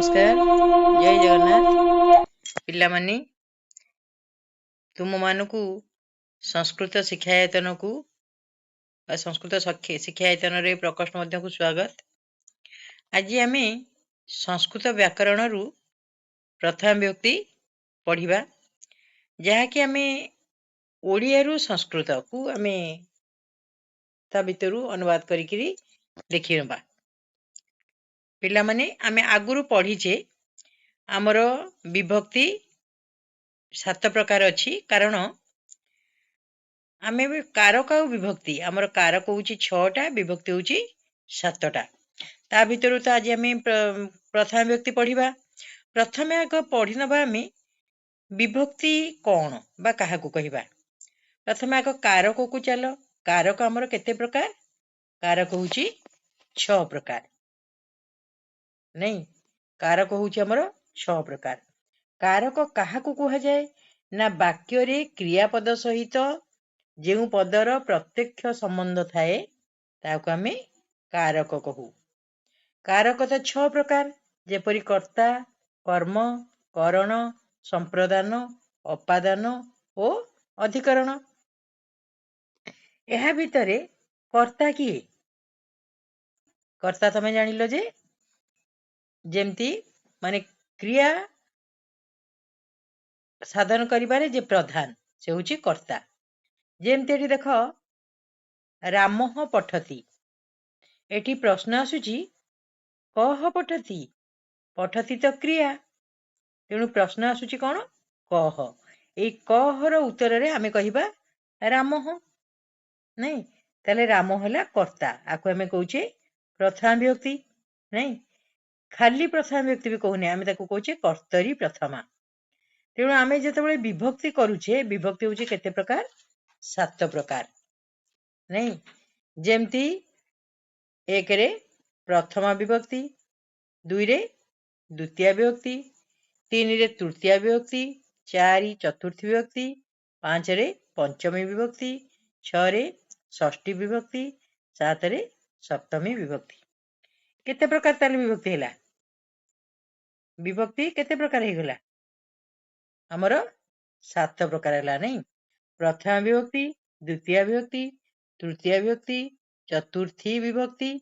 नमस्कार जय जगन्नाथ पिलामानी तुम मानकु संस्कृत शिक्षायतन को संस्कृत शिक्षायतन रे प्रकोष्ठ मध्य को स्वागत। आज आम संस्कृत व्याकरण रु प्रथम व्यक्ति पढ़िबा जहाँकि आम ओडिया रु संस्कृत को आम ता भितर अनुवाद करी देखि नबा। पिलामाने आम आगुरु पढ़ीचे आमर विभक्ति 7 प्रकार अच्छी कारण आमे कारक आ विभक्ति आमर कारक होची 6टा विभक्ति होची 7टा ता भितर तो आज आम प्रथम व्यक्ति पढ़िबा। प्रथमे आग पढ़ी नबा आम विभक्ति कौन बा काहा को कहिबा। प्रथमे आग कारक को चलो। कारक आमर केते प्रकार? कारक होची 6 प्रकार नहीं। कारक होची आमर 6 प्रकार। कारक काहा को कहा जाए ना वाक्य रे क्रियापद सहित जेउ पदर प्रत्यक्ष संबंध थाए ताको आमे कारक कहू। कारक तो 6 प्रकार जेपरि कर्ता, कर्म, करण, संप्रदान, अपादान ओ अधिकरण। एहा भितरे कर्ता किए? कर्ता तमे जानिलो जे जेमती माने क्रिया साधन करिबारे जे प्रधान से होची कर्ता। जेमती एठी देखो रामः पठति एठी प्रश्न आसुची कह पठति। पठति तो क्रिया तेणु प्रश्न आसुची कौन कह। ए कहर उत्तर रे आमे कहिबा रामः नहीं ताले राम हला कर्ता। आको आमे कहूचे प्रथम व्यक्ति नहीं खाली प्रथम व्यक्ति भी कहूने आमे ताको कहूचे कर्तरी प्रथमा। तेणु आमे जेतेबेले विभक्ति करूचे विभक्ति होची केते प्रकार 7 प्रकार नहीं। जेमती 1 रे प्रथमा विभक्ति, 2 रे द्वितीय विभक्ति, 3 रे तृतीय विभक्ति, 4 चतुर्थी विभक्ति, 5 रे पंचमी विभक्ति, 6 रे षष्ठी विभक्ति, 7 रे सप्तमी विभक्ति। केते प्रकार ताले विभक्ति हैला? विभक्ति केते प्रकार हे गला? हमर 7 प्रकार हैला नहीं। प्रथम विभक्ति, द्वितीय विभक्ति, तृतीय विभक्ति, चतुर्थी विभक्ति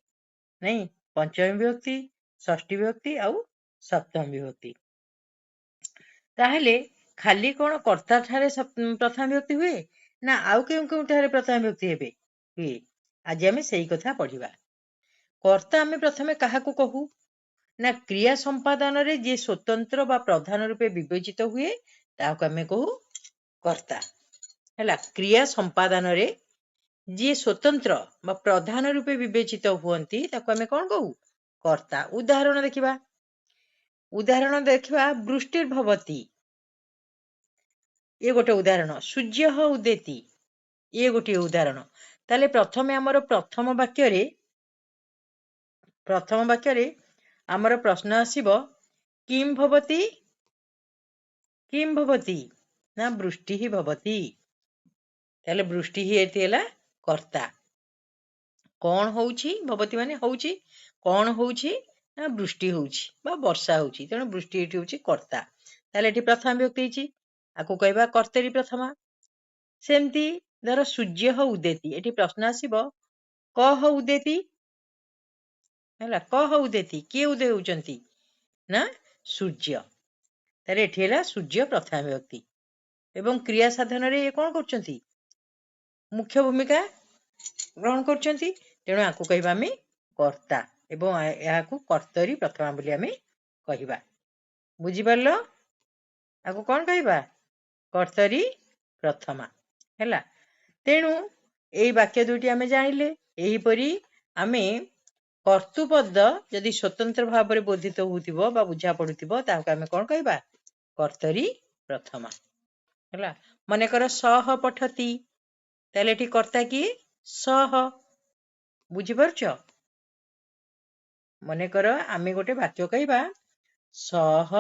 नहीं, पंचमी विभक्ति, षष्ठी विभक्ति आउ सप्तमी विभक्ति। ताहले खाली कोन कर्ता ठारे प्रथम विभक्ति हुए ना आउ केउ ठारे प्रथम विभक्ति हेबे हुए? आज आमे सेही कथा पढ़िबा। कर्ता आमे प्रथमे काहा को कहू ना क्रिया संपादन रे जे स्वतंत्र बा प्रधान रूपे विवेचित हुए ताको आमे कहू कर्ता हैला। क्रिया संपादन रे जे स्वतंत्र बा प्रधान रूपे विवेचित हुअंती ताको आमे कोन कहू कर्ता। उदाहरण देखिबा। वृष्टिर भवति ये गोटे उदाहरण। सूर्य उदेति ये गोटे उदाहरण। ताले प्रथमे हमर प्रथम वाक्य रे हमर प्रश्न आसीबो किम भवति ना वृष्टि ही भवति। ताले वृष्टि ही एति हैला कर्ता। कौन होउची भवति माने होउची कौन होउची ना वृष्टि होउची बा वर्षा होउची तेणु वृष्टि एठी होउची कर्ता। ताले एठी प्रथम व्यक्ति हिची आको कहबा कर्तरी प्रथमा। सेमती धर सूर्य उदेति एठी प्रश्न आसीबो कह उदेति हैला। कह उदेति के उदय होउचंती ना सूर्य। ताले एठी हैला सूर्य प्रथम व्यक्ति एवं क्रिया साधन रे ये कोन करचंती मुख्य भूमिका ग्रहण करचंती तेणु आको कहबा आमे कर्ता एवं याकू कर्तरी प्रथमा बोली आमे कहिबा। बुझी परलो? आको कोन कहबा कर्तरी प्रथमा हैला। तेणु एई वाक्य दुटी आमे जानिले। एही परी आमे कर्तुपद यदि स्वतंत्र भाव रे बोधित होउतिबो बा बुझा पडुतिबो ताको आमे कोन कहबा कर्तरी प्रथमा हैला। मने कर सह पठति ताले एठी कर्ता की सह। बुझी परछो? मने कर आमे गोटे वाक्य कहबा सह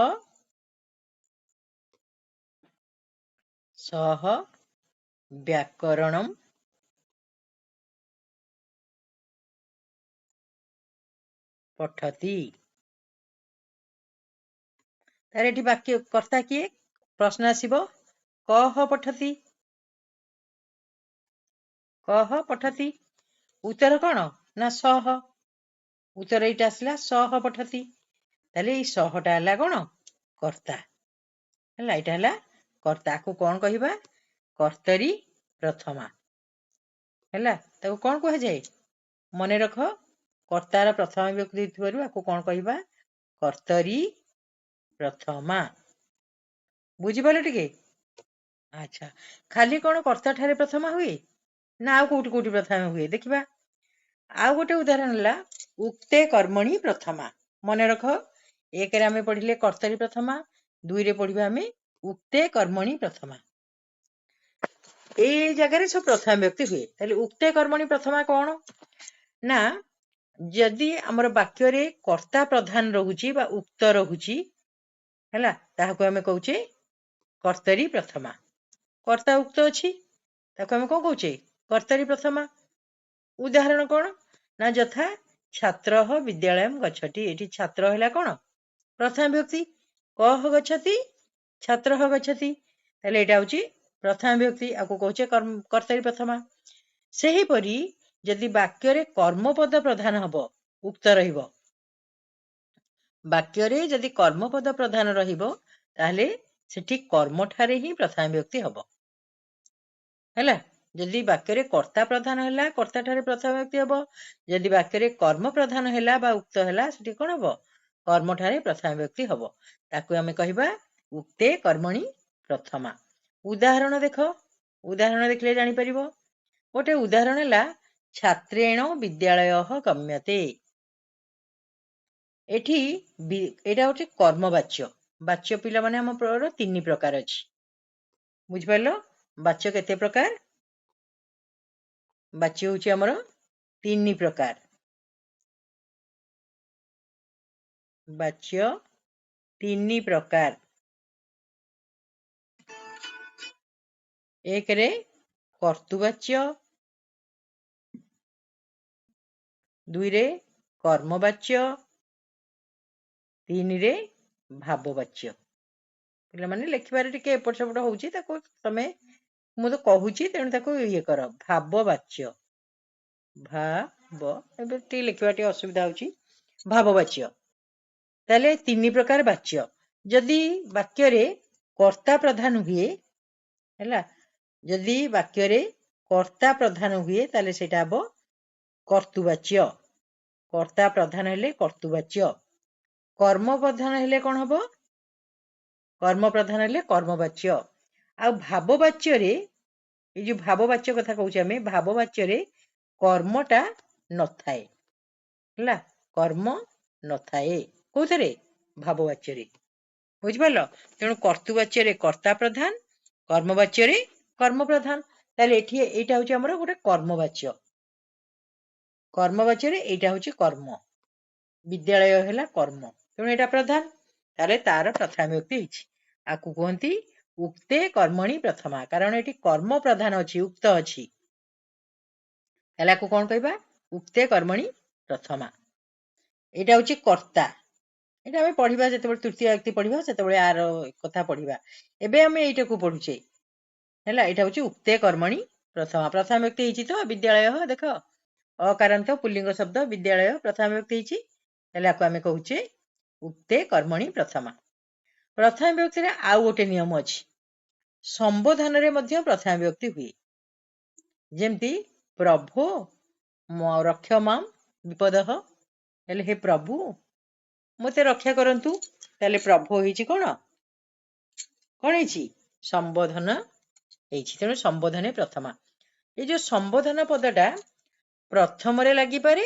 व्याकरणम पठति तार एठी वाक्य कर्ता किए प्रश्न आसीबो कह पठति उत्तर कौन ना सह उत्तर एटा आसला सह पठति ताले ई सहटा हला कौन कर्ता हला एटा हला कर्ता को कौन कहिबा कर्तरी प्रथमा हला ताको कौन कह जाए मने रख कर्तार प्रथमा विभक्ति थिबारु आको कौन कहिबा कर्तरी प्रथमा बुझी पाले टिके अच्छा खाली कौन कर्ता ठारे प्रथमा हुए ना आउ कोठी कोठी प्रथमा हुए देखिबा आउ गोटे उदाहरण हला उक्ते कर्मणि प्रथमा मने रख एक रे आमे पढ़िले कर्तरी प्रथमा दुई रे पढ़िबा आमे उक्ते कर्मणि प्रथमा ए जगह सब प्रथमा व्यक्ति हुए ताले उक्ते कर्मणि प्रथमा कौन ना जदि हमर वाक्य रे कर्ता प्रधान रहुची बा उक्त रहुची हला ताहाको आमे कहूचे कर्तरी प्रथमा कर्ता उक्त अछि ताको आमे कोन कहूचे कर्तरी प्रथमा उदाहरण कौन ना यथा छात्र विद्यालय गच्छति एठी छात्र हला कौन प्रथम व्यक्ति कह गच्छति छात्र गच्छति ताले एटा होची प्रथम व्यक्ति आको कहूचे कर्तरी प्रथमा सेही परी यदि वाक्य रे कर्मपद प्रधान हबो उक्त रहिबो वाक्य रे यदि कर्मपद प्रधान रहिबो ताले सेठी कर्म ठारे ही प्रथम व्यक्ति हबो हैला यदि वाक्य रे कर्ता प्रधान हैला कर्ता ठारे प्रथम व्यक्ति हबो यदि वाक्य रे कर्म प्रधान हैला बा उक्त हैला सेठी कोन हबो कर्म ठारे प्रथम व्यक्ति हबो ताकू आमे कहिबा उक्ते कर्मणि प्रथमा उदाहरण देखो उदाहरण देखले जानि परिबो गोटे उदाहरण हैला छात्रेण विद्यालय गम्यते एठी एटा होचे कर्मवाच्य वाच्य पिला माने हम तीन प्रकार अछि बुझ पालो वाच्य केते प्रकार वाच्य होचे हमर तीन प्रकार वाच्य तीन प्रकार एक रे कर्तुवाच्य दुई रे कर्मवाच्य तीन रे भाववाच्य पिला माने लेखिबारे टिके एपट सेपट होउची ताको तमे मु तो कहूची तेणु ताको ये कर भाववाच्य भाव एबे टी लेखिबा टी असुविधा होउची भाववाच्य ताले तीन प्रकार वाच्य जदि वाक्य रे कर्ता प्रधान हुए हैला जदि वाक्य रे कर्ता प्रधान हुए ताले सेटा हबो कर्तुवाच्य कर्ता प्रधान हेले कर्तुवाच्य कर्म प्रधान हेले कोन हबो कर्म प्रधान हेले कर्मवाच्य आ भाववाच्य रे ए जो भाववाच्य कथा कहूचे हमें भाववाच्य रे कर्मटा न थाए हला कर्म न थाए कोथरे भाववाच्य रे बुझ पालो तेणु कर्तुवाच्य रे कर्ता प्रधान कर्मवाच्य रे कर्म प्रधान ताले एठी एटा होची हमर गोटे कर्मवाच्य कर्मवाच्य रे एटा होची कर्म विद्यालय हेला कर्म तेणु एटा प्रधान ताले तार प्रथम व्यक्ति हिची आकु कहंती उक्ते कर्मणि प्रथमा कारण एटी कर्म प्रधान अछि उक्त अछि एला को कोन कहबा उक्ते कर्मणि प्रथमा एटा होची कर्ता एटा हमें पढिबा जते तृतीय व्यक्ति पढिबा सेते आर कथा पढिबा एबे हमें एटा को पढुचे हैला एटा होची उक्ते कर्मणि प्रथमा प्रथम व्यक्ति हिची तो विद्यालय देखो अकारांत पुल्लिंग शब्द विद्यालय प्रथम व्यक्ति हिची हैला को हमें कहूचे उक्ते कर्मणि प्रथमा प्रथम व्यक्ति रे आउ गोटे नियम अछि संबोधन रे मध्य प्रथम व्यक्ति हुए जेमती प्रभु रक्ष माम विपदः हेले हे प्रभु मते रक्षा करंतु ताले प्रभु होईची कोन हिची संबोधन हेची तेणु संबोधन प्रथमा ए जो संबोधन पदटा प्रथम रे लागि पारे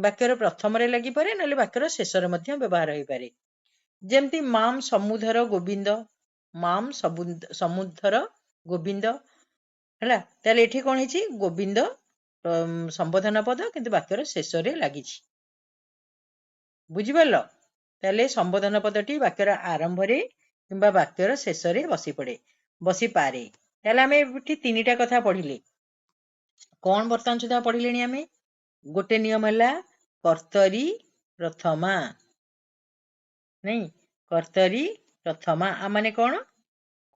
वाक्यर प्रथम रे लागि पारे नले वाक्यर शेष रे मध्य व्यवहार होई पारे जेमती माम समुधर गोविंद माम समुधर गोविंद हैला ताले एठी कोन हिची गोविंद संबोधन पद किंतु वाक्यर शेष रे लागिची बुझि पालो ताले संबोधन पदटी वाक्यर आरंभ रे किंबा वाक्यर शेष रे बसी पारे ताले हमें एठी तीनटा कथा पढिले कोन वर्तमान सुधा पढिलेनी हमें गोटे नियम हला कर्तरी प्रथमा नहीं कर्तरी प्रथमा आ माने कौन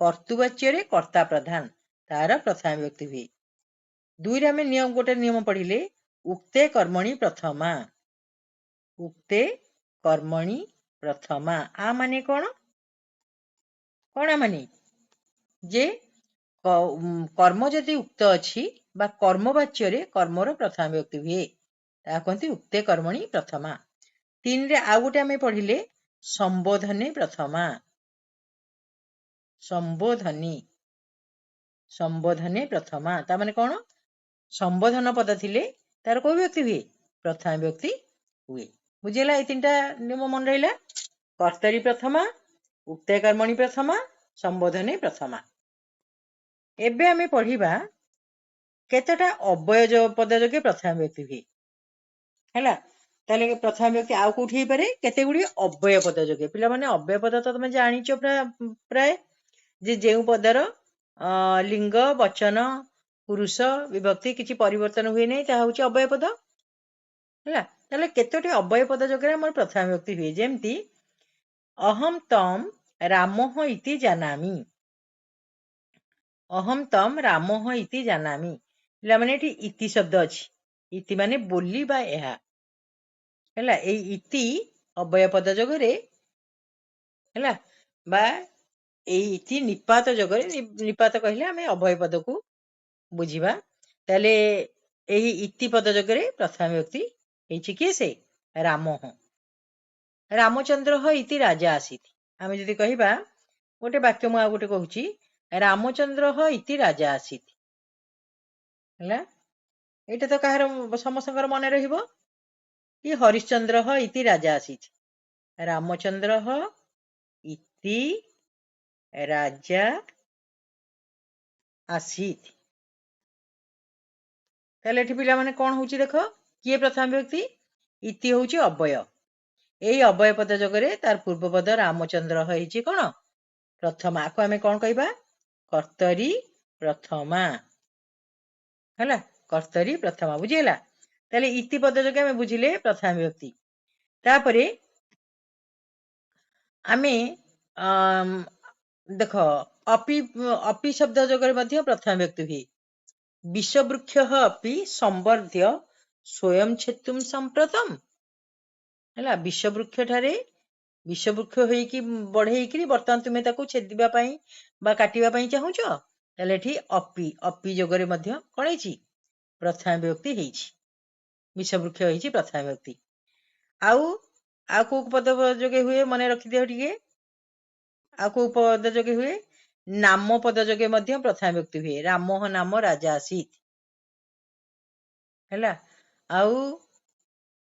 कर्तृवाच्य कर्ता प्रधान तार प्रथमा विभक्ति हुए। दुई आम नियम गोटे नियम पढ़िले उक्ते कर्मणि प्रथमा उक्ते कर्मणि प्रथमा आ माने कौन माने जे कर्म जदि उक्त अच्छी बा कर्मवाच्य कर्मर प्रथमा विभक्ति हुए कहते उक्ते कर्मणि प्रथमा। 3 रे आउ गोटे आम पढ़िले संबोधने प्रथमा संबोधनी संबोधने प्रथमा ता माने कौन संबोधन पद थिले तार कोई व्यक्ति हुए प्रथमा व्यक्ति हुए। बुझेला ये 3टा नियम मन रहिला कर्तरी प्रथमा उक्ते कर्मणि प्रथमा संबोधने प्रथमा। एबे आमे पढ़िबा केतटा अव्यय पद जोगे प्रथमा व्यक्ति हुए हैला ताले प्रथमा व्यक्ति आउ कोठी हे पारे केते गुडी अव्यय पद जोगे पिला माने अव्यय पद तो तुम जानिचो प्राय जे जेउ पदर लिंग वचन पुरुष विभक्ति किछि परिवर्तन हुए नै ता होची अव्यय पद हैला ताले केतोटी अव्यय पद जोगे हमर प्रथमा व्यक्ति हुए जेमती अहम तम रामः इति जानामि अहम तम रामः इति जानामि पिला माने एठी इति शब्द अछि इति माने बोली बा एहा हैला ए इति अव्यय पद जोगरे हैला बा ए इति निपात जोगरे निपात कहिले आमे अव्यय पद को बुझिबा ताले एही इति पद जोगरे प्रथमा व्यक्ति हेछि के से रामः रामचंद्र इति राजा आसीत आमे जदि कहिबा गोटे वाक्य मु आ गोटे कहूची रामचंद्र इति राजा आसीत हैला एटा तो कहार समस्तकर मन रहिबो कि हरिश्चंद्र इति राजा आसीत रामचंद्र इति राजा आसीत ताले एठी पिला माने कोन होची देखो किए प्रथम व्यक्ति इति होची अव्यय एई अव्यय पद जगरे तार पूर्व पद रामचंद्र हेची कोन प्रथमा को आमे कोन कहबा कर्तरी प्रथमा हैला कर्तरी प्रथमा बुझिला ताले इति पद जगे आमे बुझिले प्रथम व्यक्ति तापरे आमे देख अपि अपि शब्द जगरे मध्य प्रथम व्यक्ति हुए विषवृक्ष अपि संवर्ध्य स्वयं छेतुम संप्रतम हैला विषवृक्ष ठारे विषवृक्ष होइकी बढ़ेइकी बर्तमान तुमे ताको छेदिबा पई बा काटिबा पई चाहुचो ताले एठी अपि अपि जगरे मध्य कोन हेची प्रथम व्यक्ति हेची विषवृक्ष हेची प्रथम व्यक्ति आउ को पद जोगे हुए मने रखि दियो टिके आ को पद जोगे हुए नाम पद जोगे मध्य प्रथम व्यक्ति हुए रामः नाम राजा आसीत हैला आउ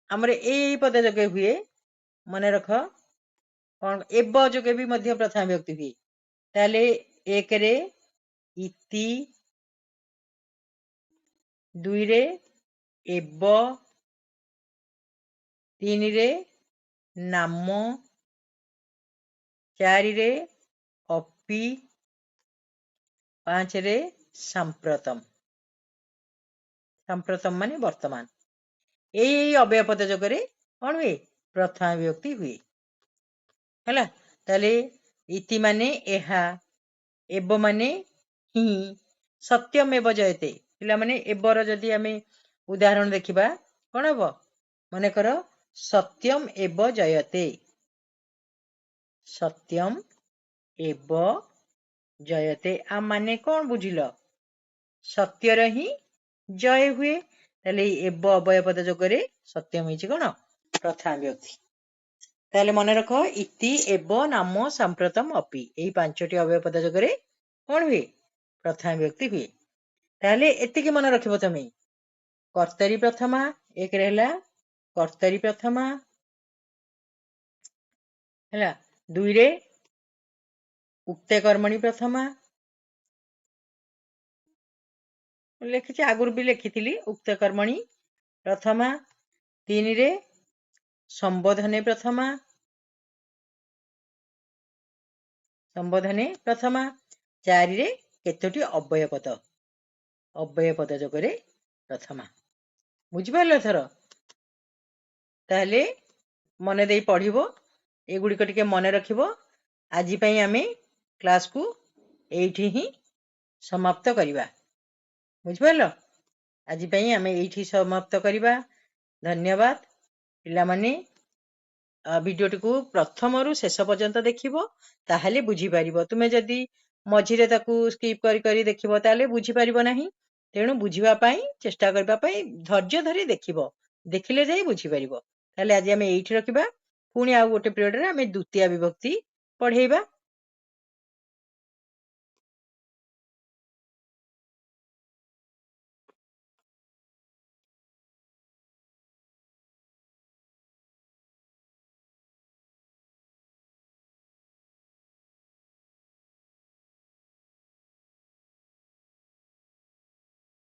हमरे ए पद जोगे हुए मने रख कोन एब जोगे भी मध्य प्रथम व्यक्ति हुए ताले एक रे इति दुई रे एब तीन रे नाम चारि रे अपि 5 रे सांप्रतम सांप्रतम माने वर्तमान एई अव्यय पद जगरे कोन हुए प्रथमा विभक्ति हुए हैला ताले इति माने एहा एब माने हि सत्यमेव जयते पिला माने एबर जदि आमे उदाहरण देखिबा कोन हबो माने कर सत्यम एव जयते सत्यम एव जयते आ माने कौन बुझिल सत्यर ही जय हुए ताले एव अव्यय पद जोगरे सत्यम हेची कोन प्रथमा व्यक्ति ताले मन रख इति एव नाम सांप्रतम अपि एई 5टी अव्यय पद जोगरे कौन हुए प्रथमा व्यक्ति हुए ताले एतिके मन रखिबो तमे कर्तरी प्रथमा एक रहला कर्तरी प्रथमा हैला दुई रे उक्ते कर्मणि प्रथमा लिखि आगुर भी लिखिथिली उक्ते कर्मणि प्रथमा 3 रे संबोधने प्रथमा 4 रे केतोटी अव्यय पद जोगरे प्रथमा बुझि पारलो थर ताले मने देई पढ़िबो एगुडी को टिके मने रखिबो ଆଜି ପାଇଁ ଆମେ କ୍ଲାସକୁ ଏଇଠି ହିଁ ସମାପ୍ତ କରିବା। ବୁଝିପାରିଲ? ଆଜି ପାଇଁ ଆମେ ଏଇଠି ସମାପ୍ତ କରିବା। ଧନ୍ୟବାଦ। ପିଲାମାନେ ଭିଡ଼ିଓଟିକୁ ପ୍ରଥମରୁ ଶେଷ ପର୍ଯ୍ୟନ୍ତ ଦେଖିବ, ତାହେଲେ ବୁଝିପାରିବ। ତୁମେ ଯଦି ମଝିରେ ତାକୁ ସ୍କିପ୍ କରି କରି ଦେଖିବ ତାହେଲେ ବୁଝିପାରିବ ନାହିଁ। ତେଣୁ ବୁଝିବା ପାଇଁ ଚେଷ୍ଟା କରିବା ପାଇଁ ଧୈର୍ଯ୍ୟ ଧରି ଦେଖିବ, ଦେଖିଲେ ଯାଇ ବୁଝିପାରିବ। ତାହେଲେ ଆଜି ଆମେ ଏଇଠି ରଖିବା। ପୁଣି ଆଉ ଗୋଟେ ପିରିୟଡ଼ରେ ଆମେ ଦ୍ୱିତୀୟ ବିଭକ୍ତି ପଢ଼େଇବା।